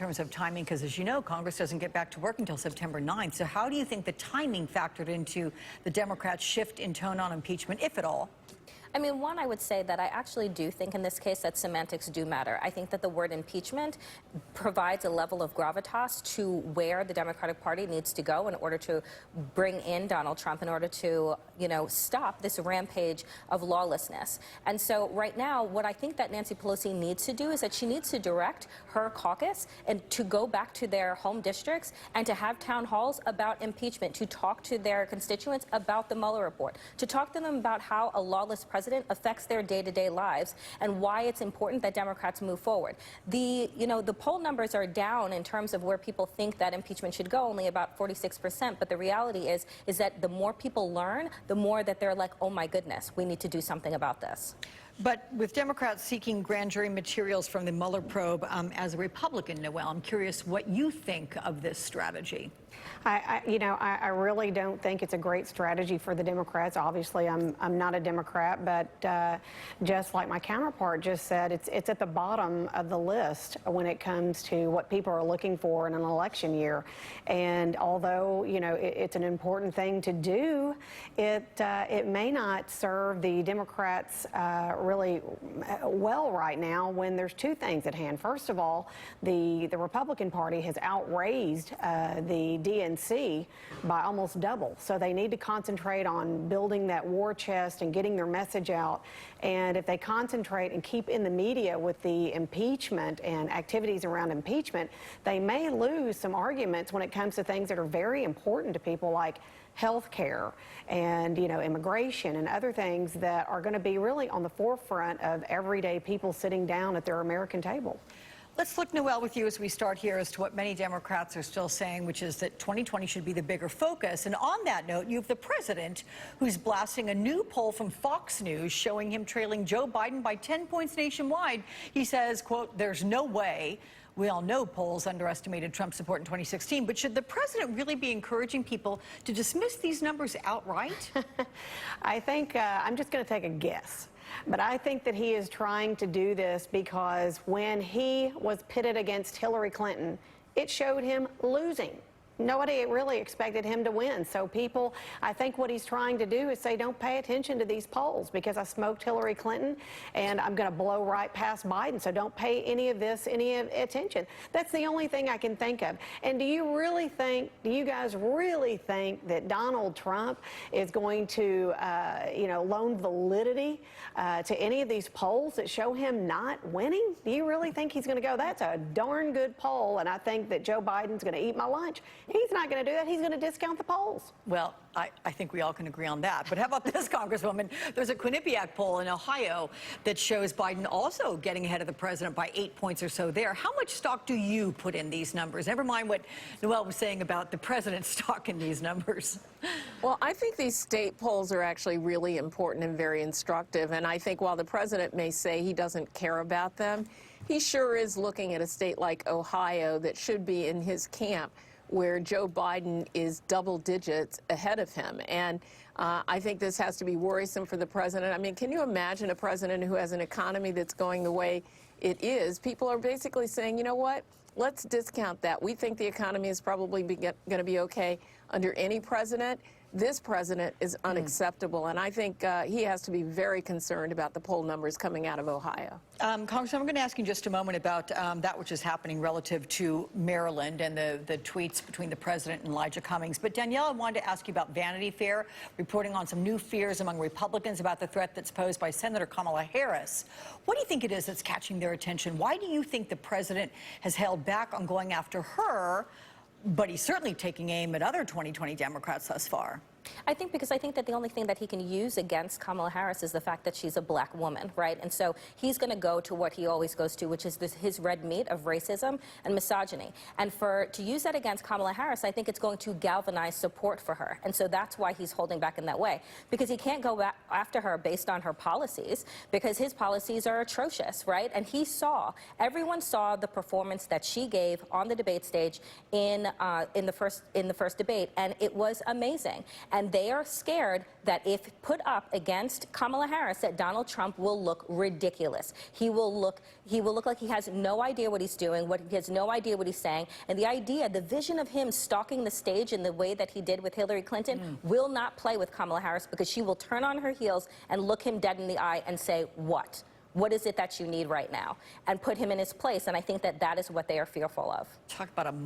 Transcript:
terms of timing, because as you know, Congress doesn't get back to work until September 9th. So how do you think the timing factored into the Democrats' shift in tone on impeachment, if at all? I mean, one, I would say that I actually do think in this case that semantics do matter. I think that the word impeachment provides a level of gravitas to where the Democratic Party needs to go in order to bring in Donald Trump, in order to, stop this rampage of lawlessness. And so right now, what I think that Nancy Pelosi needs to do is that she needs to direct her caucus and to go back to their home districts and to have town halls about impeachment, to talk to their constituents about the Mueller report, to talk to them about how a lawless president affects their day-to-day lives and why it's important that Democrats move forward. The poll numbers are down in terms of where people think that impeachment should go, only about 46%. But the reality is that the more people learn, the more that they're like, oh my goodness, we need to do something about this. But with Democrats seeking grand jury materials from the Mueller probe, as a Republican, Noel, I'm curious what you think of this strategy. I really don't think it's a great strategy for the Democrats. Obviously, I'm not a Democrat, but just like my counterpart just said, it's at the bottom of the list when it comes to what people are looking for in an election year. And although it's an important thing to do, it may not serve the Democrats really well right now when there's two things at hand. First of all, the Republican Party has outraised the DNC by almost double. So they need to concentrate on building that war chest and getting their message out. And if they concentrate and keep in the media with the impeachment and activities around impeachment, they may lose some arguments when it comes to things that are very important to people, like health care and immigration and other things that are going to be really on the forefront of everyday people sitting down at their American table. Let's look, Noel, with you as we start here as to what many Democrats are still saying, which is that 2020 should be the bigger focus. And on that note, you have the president who's blasting a new poll from Fox News showing him trailing Joe Biden by 10 points nationwide. He says, quote, "There's no way." We all know polls underestimated Trump's support in 2016, but should the president really be encouraging people to dismiss these numbers outright? I think I'm just going to take a guess. But I think that he is trying to do this because when he was pitted against Hillary Clinton, it showed him losing. Nobody really expected him to win. So people, I think what he's trying to do is say, don't pay attention to these polls because I smoked Hillary Clinton and I'm going to blow right past Biden. So don't pay any of this any attention. That's the only thing I can think of. And do you guys really think that Donald Trump is going to, loan validity to any of these polls that show him not winning? Do you really think he's going to go? That's a darn good poll. And I think that Joe Biden's going to eat my lunch. He's not going to do that. He's going to discount the polls. Well, I think we all can agree on that. But how about this, Congresswoman? There's a Quinnipiac poll in Ohio that shows Biden also getting ahead of the president by 8 points or so there. How much stock do you put in these numbers? Never mind what Noel was saying about the president's stock in these numbers. Well, I think these state polls are actually really important and very instructive. And I think while the president may say he doesn't care about them, he sure is looking at a state like Ohio that should be in his camp, where Joe Biden is double digits ahead of him. And I think this has to be worrisome for the president. I mean, can you imagine a president who has an economy that's going the way it is? People are basically saying, you know what, let's discount that. We think the economy is probably going to be okay under any president. This president is unacceptable, and I think he has to be very concerned about the poll numbers coming out of Ohio. Congressman, I'm going to ask you in just a moment about that which is happening relative to Maryland and the tweets between the president and Elijah Cummings. But Danielle, I wanted to ask you about Vanity Fair, reporting on some new fears among Republicans about the threat that's posed by Senator Kamala Harris. What do you think it is that's catching their attention? Why do you think the president has held back on going after her, but he's certainly taking aim at other 2020 Democrats thus far? I think that the only thing that he can use against Kamala Harris is the fact that she's a black woman, right? And so he's going to go to what he always goes to, which is his red meat of racism and misogyny. And to use that against Kamala Harris, I think it's going to galvanize support for her. And so that's why he's holding back in that way, because he can't go after her based on her policies, because his policies are atrocious, right? And everyone saw the performance that she gave on the debate stage in the first debate, and it was amazing. And they are scared that if put up against Kamala Harris, that Donald Trump will look ridiculous. He will look like he has no idea what he's doing, he has no idea what he's saying. And the vision of him stalking the stage in the way that he did with Hillary Clinton will not play with Kamala Harris, because she will turn on her heels and look him dead in the eye and say, what? What is it that you need right now? And put him in his place. And I think that that is what they are fearful of. Talk about a